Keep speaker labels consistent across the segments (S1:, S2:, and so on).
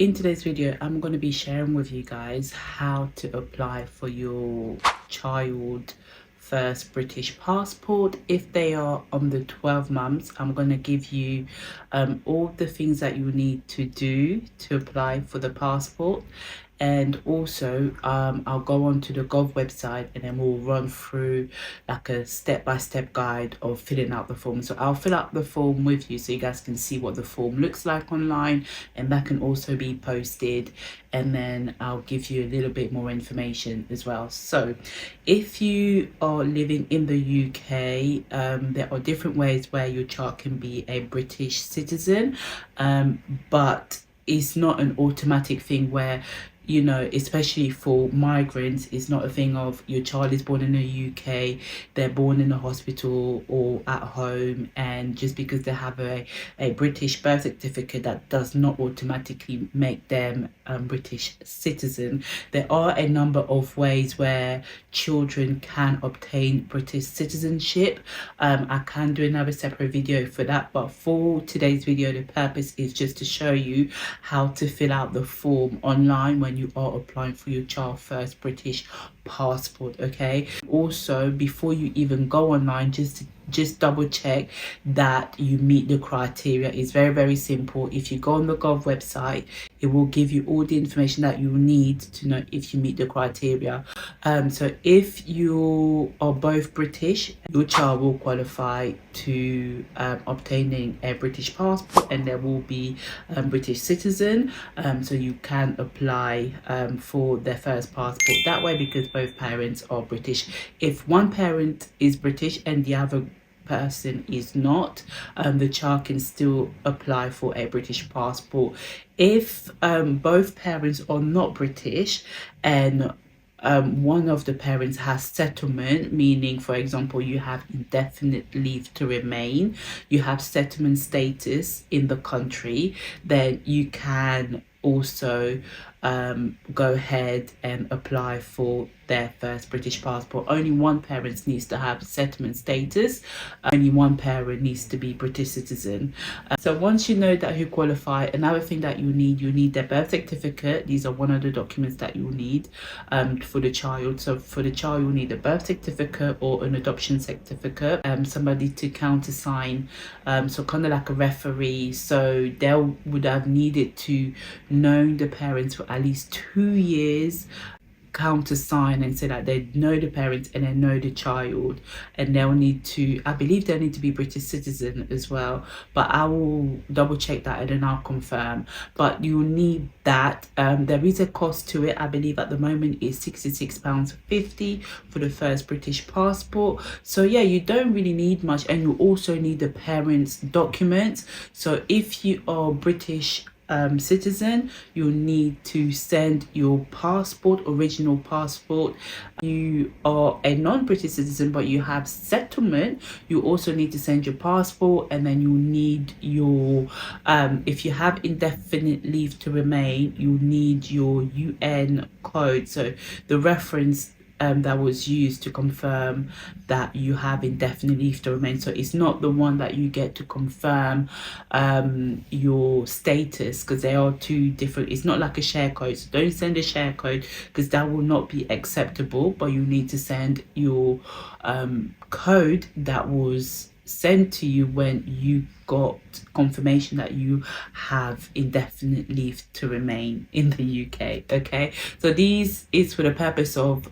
S1: In today's video, I'm going to be sharing with you guys how to apply for your child first British passport. If they are under 12 months, I'm going to give you all the things that you need to do to apply for the passport. And also I'll go on to the Gov website and then we'll run through like a step-by-step guide of filling out the form. So I'll fill out the form with you so you guys can see what the form looks like online, and that can also be posted, and then I'll give you a little bit more information as well. So if you are living in the UK, there are different ways where your child can be a British citizen, but it's not an automatic thing where, you know, especially for migrants, it's not a thing of your child is born in the UK, they're born in a hospital or at home, and just because they have a British birth certificate, that does not automatically make them British citizen. There are a number of ways where children can obtain British citizenship. I can do another separate video for that, but for today's video, the purpose is just to show you how to fill out the form online when you are applying for your child first British passport. Okay, also before you even go online, just double check that you meet the criteria. It's very simple. If you go on the Gov website, it will give you all the information that you need to know if you meet the criteria. So if you are both British, your child will qualify to obtaining a British passport, and there will be British citizen, so you can apply for their first passport that way, because both parents are British. If one parent is British and the other person is not, the child can still apply for a British passport. If both parents are not British and one of the parents has settlement, meaning, for example, you have indefinite leave to remain, you have settlement status in the country, then you can also go ahead and apply for their first British passport. Only one parent needs to have settlement status, only one parent needs to be British citizen. So once you know that you qualify, another thing that you need their birth certificate. These are one of the documents that you need for the child. So for the child, you'll need a birth certificate or an adoption certificate, somebody to countersign, so kind of like a referee. So they would have needed to know the parents for at least 2 years, countersign and say that they know the parents and they know the child, and they'll need to, I believe they'll need to be British citizen as well, but I will double check that and then I'll confirm. But you need that. There is a cost to it. I believe at the moment is £66.50 for the first British passport. So yeah, you don't really need much, and you also need the parents' documents. So if you are British citizen, you'll need to send your passport, original passport. You are a non-British citizen but you have settlement, you also need to send your passport, and then you'll need your if you have indefinite leave to remain, you'll need your UN code, so the reference that was used to confirm that you have indefinite leave to remain. So it's not the one that you get to confirm your status, because they are two different. It's not like a share code, so don't send a share code because that will not be acceptable, but you need to send your code that was sent to you when you got confirmation that you have indefinite leave to remain in the UK. Okay, so these is for the purpose of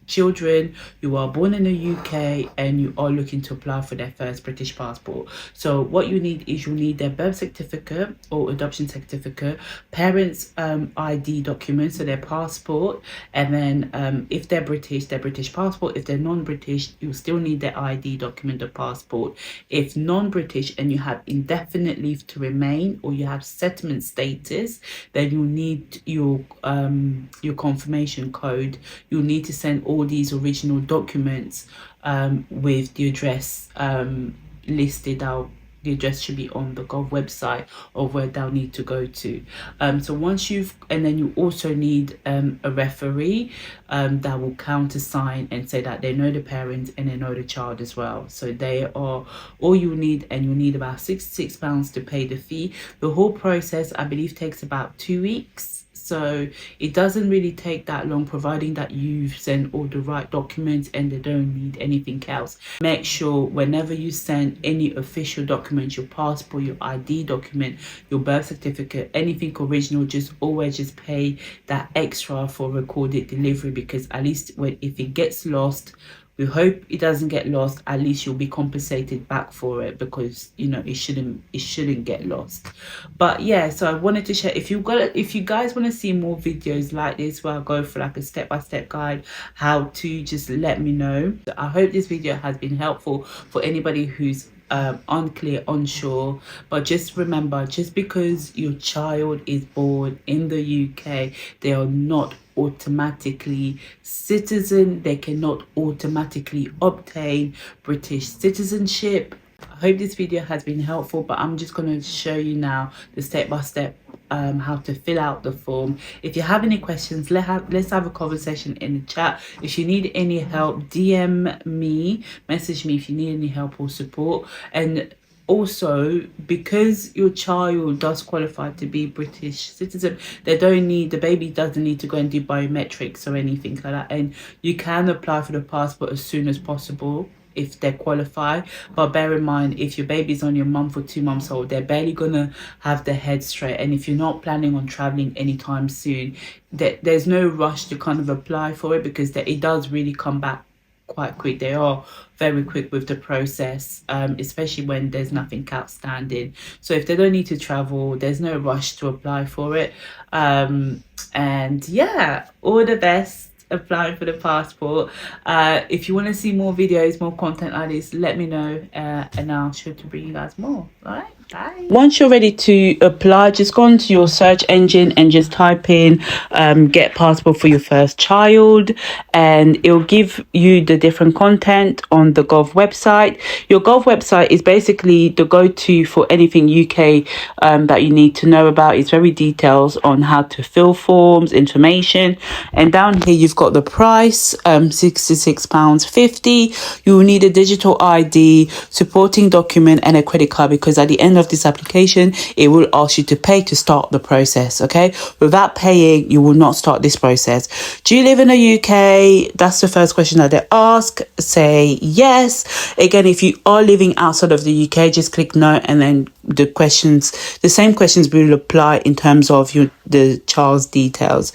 S1: children who are born in the UK and you are looking to apply for their first British passport. So what you need is, you'll need their birth certificate or adoption certificate, parents ID documents, so their passport, and then if they're British, their British passport. If they're non-British, you'll still need their ID document, the passport. If non-British and you have indefinite leave to remain or you have settlement status, then you'll need your confirmation code. You'll need to send all these original documents with the address listed out the address should be on the Gov website of where they'll need to go to. So once and then you also need a referee that will countersign and say that they know the parents and they know the child as well. So they are all you need, and you need about £66 to pay the fee. The whole process, I believe, takes about 2 weeks. So it doesn't really take that long, providing that you've sent all the right documents and they don't need anything else. Make sure whenever you send any official documents, your passport, your ID document, your birth certificate, anything original, just always just pay that extra for recorded delivery, because at least if it gets lost, we hope it doesn't get lost, at least you'll be compensated back for it, because you know it shouldn't get lost. But yeah, so I wanted to share, if you guys want to see more videos like this where I go for like a step-by-step guide how to, just let me know. I hope this video has been helpful for anybody who's unclear, unsure. But just remember, just because your child is born in the UK, they are not automatically citizen. They cannot automatically obtain British citizenship. I hope this video has been helpful, but I'm just going to show you now the step-by-step how to fill out the form. If you have any questions, let's have a conversation in the chat. If you need any help, DM me, message me if you need any help or support. And also, because your child does qualify to be British citizen, the baby doesn't need to go and do biometrics or anything like that, and you can apply for the passport as soon as possible if they qualify. But bear in mind, if your baby's only a month or 2 months old, they're barely gonna have their head straight, and if you're not planning on traveling anytime soon, there's no rush to kind of apply for it, because it does really come back quite quick. They are very quick with the process, especially when there's nothing outstanding. So if they don't need to travel, there's no rush to apply for it. And yeah, all the best applying for the passport. If you want to see more videos, more content like this, let me know, and I'll sure to bring you guys more. All right, bye. Once you're ready to apply, just go into your search engine and just type in get passport for your first child, and it'll give you the different content on the Gov website. Your Gov website is basically the go-to for anything UK that you need to know about. It's very detailed on how to fill forms, information, and down here you've got the price, £66.50. You will need a digital ID, supporting document, and a credit card, because at the end of this application it will ask you to pay to start the process. Okay, without paying you will not start this process. Do you live in the UK? That's the first question that they ask. Say yes. Again, if you are living outside of the UK, just click no, and then the same questions will apply in terms of the child's details.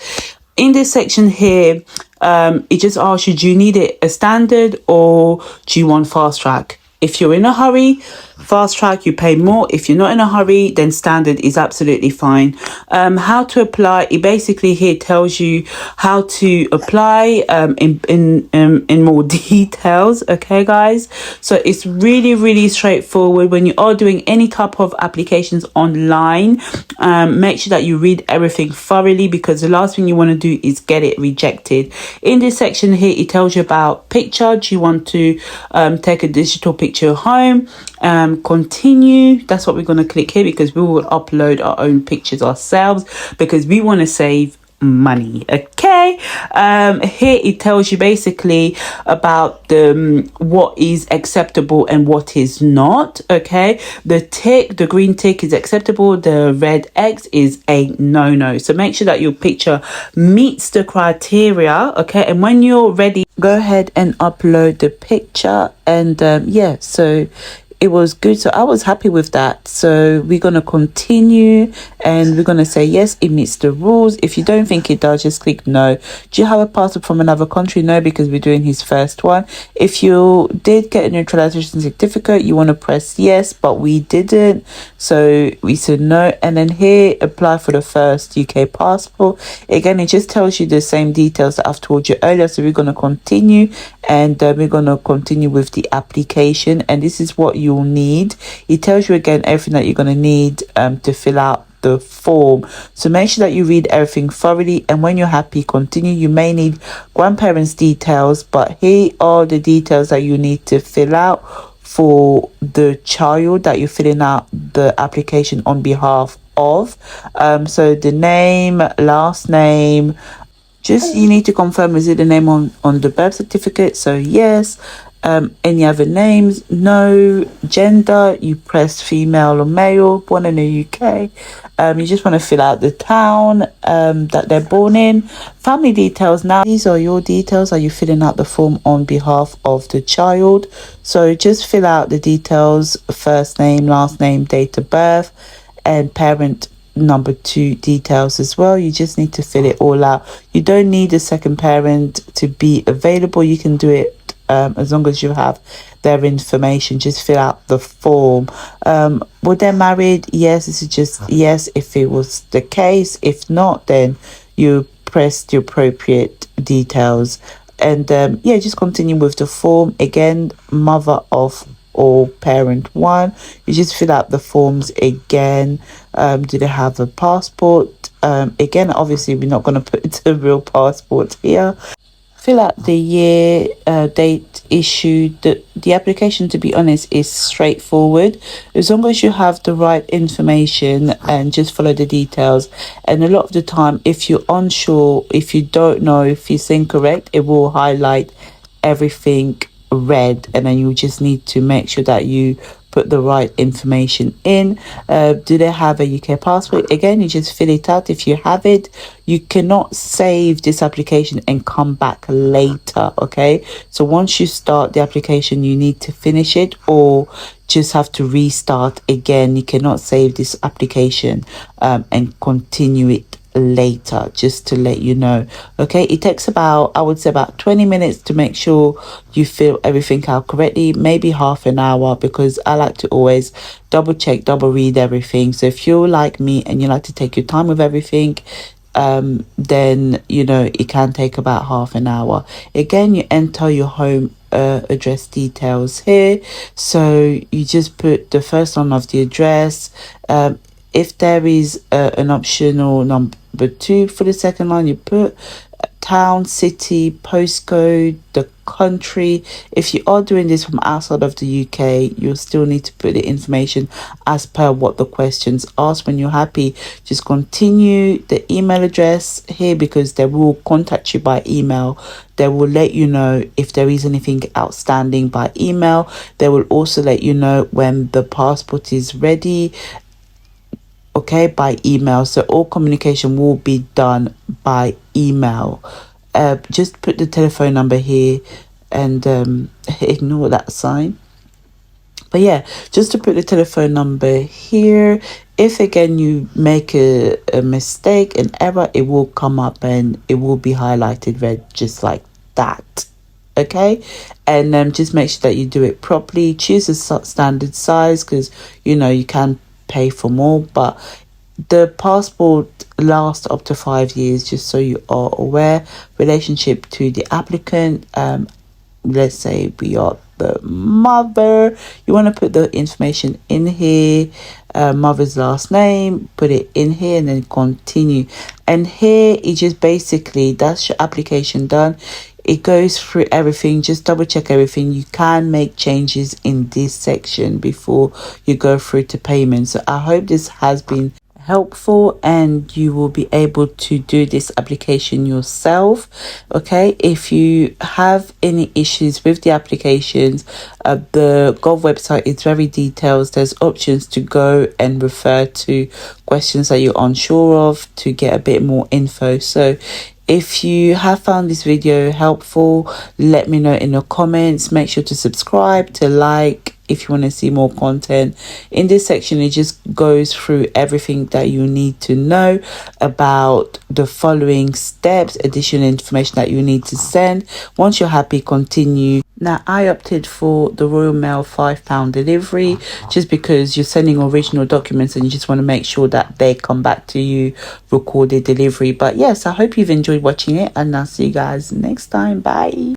S1: In this section here, it just asks you, do you need it a standard or do you want fast track? If you're in a hurry, fast track, you pay more. If you're not in a hurry, then standard is absolutely fine. How to apply, it basically here tells you how to apply in more details. Okay, guys, so it's really straightforward. When you are doing any type of applications online, make sure that you read everything thoroughly, because the last thing you want to do is get it rejected. In this section here, it tells you about picture. Do you want to take a digital picture at home? Continue. That's what we're going to click here, because we will upload our own pictures ourselves, because we want to save money. Okay, here it tells you basically about what is acceptable and what is not. Okay, the green tick is acceptable, the red X is a no. So make sure that your picture meets the criteria. Okay, and when you're ready, go ahead and upload the picture. And yeah, so it was good. So I was happy with that. So we're going to continue, and we're going to say yes, it meets the rules. If you don't think it does, just click no. Do you have a passport from another country? No, because we're doing his first one. If you did get a neutralization certificate, you want to press yes, but we didn't, so we said no. And then here, apply for the first UK passport. Again, it just tells you the same details that I've told you earlier. So we're going to continue, and we're going to continue with the application, and this is what you'll need. It tells you again everything that you're going to need to fill out the form. So make sure that you read everything thoroughly, and when you're happy, continue. You may need grandparents' details, but here are the details that you need to fill out for the child that you're filling out the application on behalf of. So the name, last name, just you need to confirm, is it the name on the birth certificate? So yes. Any other names? No. Gender, you press female or male, born in the UK. You just want to fill out the town that they're born in. Family details. Now these are your details. Are you filling out the form on behalf of the child? So just fill out the details: first name, last name, date of birth, and parent number 2 details as well. You just need to fill it all out. You don't need a second parent to be available. You can do it as long as you have their information. Just fill out the form. Were they married? Yes. This is just yes if it was the case. If not, then you press the appropriate details, and yeah, just continue with the form. Again, mother of or parent 1, you just fill out the forms again. Do they have a passport? Again, obviously we're not going to put the real passport here. Fill out the year, date issued. The application, to be honest, is straightforward as long as you have the right information and just follow the details. And a lot of the time, if you're unsure, if you don't know if it's incorrect, it will highlight everything red, and then you just need to make sure that you put the right information in. Do they have a UK passport? Again, you just fill it out. If you have it, you cannot save this application and come back later. Okay, so once you start the application, you need to finish it or just have to restart again. You cannot save this application and continue it later, just to let you know. Okay, it takes about, I would say, about 20 minutes to make sure you fill everything out correctly, maybe half an hour, because I like to always double check, double read everything. So if you're like me and you like to take your time with everything, then you know it can take about half an hour. Again, you enter your home address details here, so you just put the first one of the address. If there is an optional number 2 for the second line, you put town, city, postcode, the country. If you are doing this from outside of the UK, you'll still need to put the information as per what the questions ask. When you're happy, just continue. The email address here, because they will contact you by email. They will let you know if there is anything outstanding by email. They will also let you know when the passport is ready, okay, by email. So all communication will be done by email. Just put the telephone number here and ignore that sign. But yeah, just to put the telephone number here. If again you make a mistake, an error, it will come up and it will be highlighted red, just like that. Okay, and just make sure that you do it properly. Choose a standard size, because you know you can pay for more, but the passport lasts up to 5 years, just so you are aware. Relationship to the applicant, let's say we are the mother, you want to put the information in here. Mother's last name, put it in here, and then continue. And here it just basically, that's your application done. It goes through everything. Just double check everything. You can make changes in this section before you go through to payment. So I hope this has been helpful and you will be able to do this application yourself. Okay, if you have any issues with the applications, the Gov website is very detailed. There's options to go and refer to questions that you're unsure of to get a bit more info. So if you have found this video helpful, let me know in the comments. Make sure to subscribe, to like if you want to see more content. In this section, it just goes through everything that you need to know about the following steps, additional information that you need to send. Once you're happy, continue. Now, I opted for the Royal Mail £5 delivery, just because you're sending original documents and you just want to make sure that they come back to you recorded delivery. But yes, I hope you've enjoyed watching it, and I'll see you guys next time. Bye.